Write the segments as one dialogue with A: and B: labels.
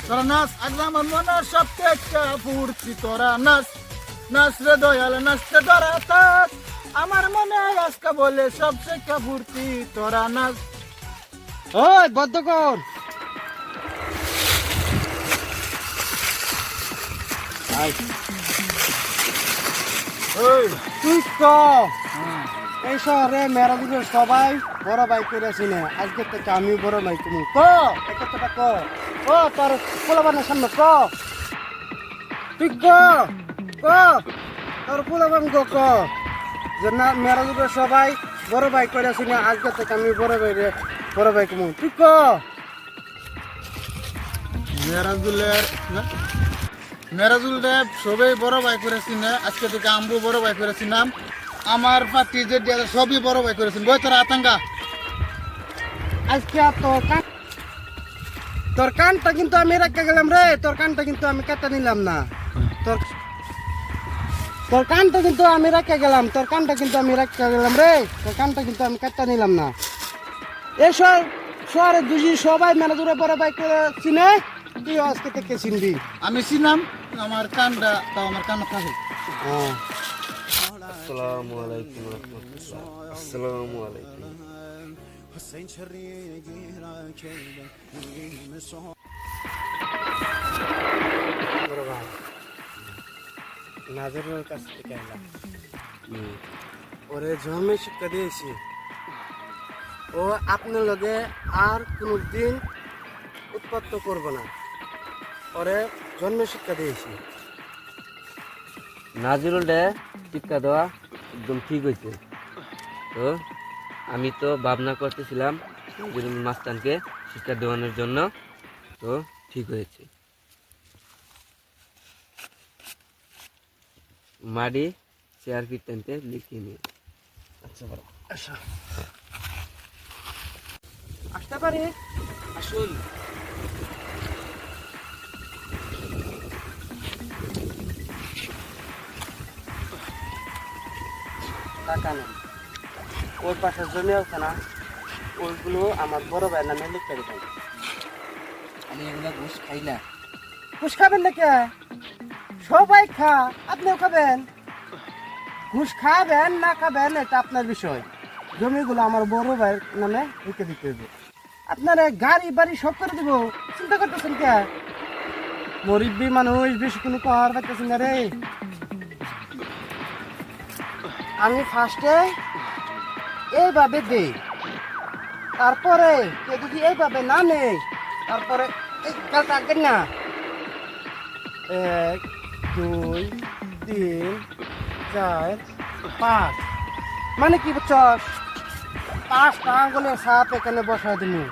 A: তোরা নাচ, আজ আমার মনের সব থেকে ফুর্তি, তোরা নাচ, নাচ রে দয়াল, নাচতে তোরা থাক, আমার মনে আজকে বলে সব থেকে ফুর্তি, তোরা নাচ।
B: ওই বদ্ধ কর। তুই ক এই শহরে মেরাজুলের সবাই বড় ভাই করেছি না, আজকে থেকে আমি বড় ভাই তুমি ক এই কথাটা ক। ও তোর পোলাবানের সামনে ক, তুই ক ক তোর পোলাবান ক যে না মেরাজুলের সবাই বড় ভাই করেছি না, আজকে থেকে আমি বড় ভাই তুমি তুই ক।
A: মেরাজুল দেব সবাই বড় ভাই করেছি না, আজকে থেকে আম্বু বড় ভাই করেছিলাম, আমার পার্টি যে সবই বড় ভাই করেছেন, বই তোরা আতঙ্কা।
B: আজকে তোর কানটা কিন্তু আমি রেখে গেলাম রে, তোর কানটা কিন্তু আমি কেটে নিলাম না, তোর কানটা কিন্তু আমি রেখে গেলাম, তোর কানটা কিন্তু আমি রেখে গেলাম রে, তোর কানটা কিন্তু আমি কেটে নিলাম না। এসব শহরে দুজি সবাই মেরাজুরে বড় ভাই করে চিনে, তুই আজকে থেকে চিনবি।
A: আমি ছিলাম, আমার কানটা তাও আমার কান থাকে।
C: আসসালামু আলাইকুম রাহমাতুল্লাহ। আসসালামু আলাইকুম।
B: বড় ভাই নাজরের কাছ থেকে এলাম, ওরে জন্মে শিক্ষা দিয়েছি, ও আপনার লগে আর কোনো দিন উৎপত্ত করব না, ওরে জন্মে শিক্ষা দিয়েছি।
C: নাজিরুল ডে টিক্কা দেওয়া একদম ঠিক হয়েছে। তো আমি তো ভাবনা করতেছিলাম নাজিরুল মাস্তানকে শিক্ষা দেওয়ানোর জন্য, তো ঠিক হয়েছে। মাডি চেয়ার কিটতে লিখিয়ে নিয়ে।
B: আচ্ছা বড় আসতে পারি?
C: আসুন।
B: টাকা নেই, ওই পাশে জমি আছে না, ওইগুলো আমার বড় ভাইয়ের নামে লিখে দেবেন।
C: আমি এগুলো ঘুষ খাই না।
B: ঘুষ খাবেন নাকি? সবাই খা, আপনিও খাবেন। ঘুষ খাবেন না খাবেন এটা আপনার বিষয়, জমিগুলো আমার বড় ভাইয়ের নামে লিখে দিতে হবে। আপনার গাড়ি বাড়ি সব করে দিব, চিন্তা করতেছেন কে? মরিবি মানুষ বেশি কোনো কর পাইতেছেন না রে। আমি ফার্স্টে এইভাবে দেই, তারপরে কেউ যদি এইভাবে না নেই, তারপরে এই গালটা আঁকেন না, 1 2 3 4 5, মানে কি বুঝছস? 5টা আঙ্গুলের সাপ এখানে বসায় দিবি।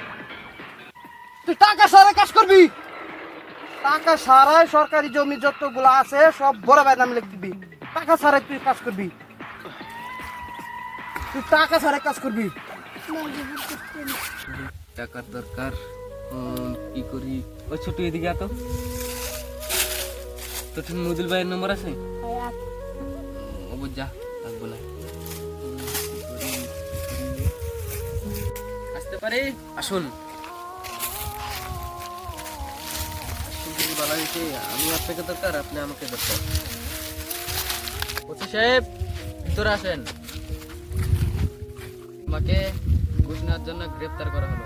B: তুই টাকা সারা কাজ করবি, টাকা সারাই সরকারি জমি যতগুলো আছে সব বড় ভাই নামে লিখে দিবি। টাকা সারাই তুই কাজ করবি, তুই টাকা সারাই কাজ করবি।
C: টাকার দরকার, কি করি? ওই ছোট এদিকে আতো, তোর মজুল ভাইয়ের নম্বর আছে? ও যা লাগবো না। আসতে পারি? আসুন। বলা হয়েছে আমি আপনাকে দরকার, আপনি আমাকে দরকার। ওসি সাহেব ভিতরে আসেন। আমাকে ঘুষ নেওয়ার জন্য গ্রেফতার করা হলো।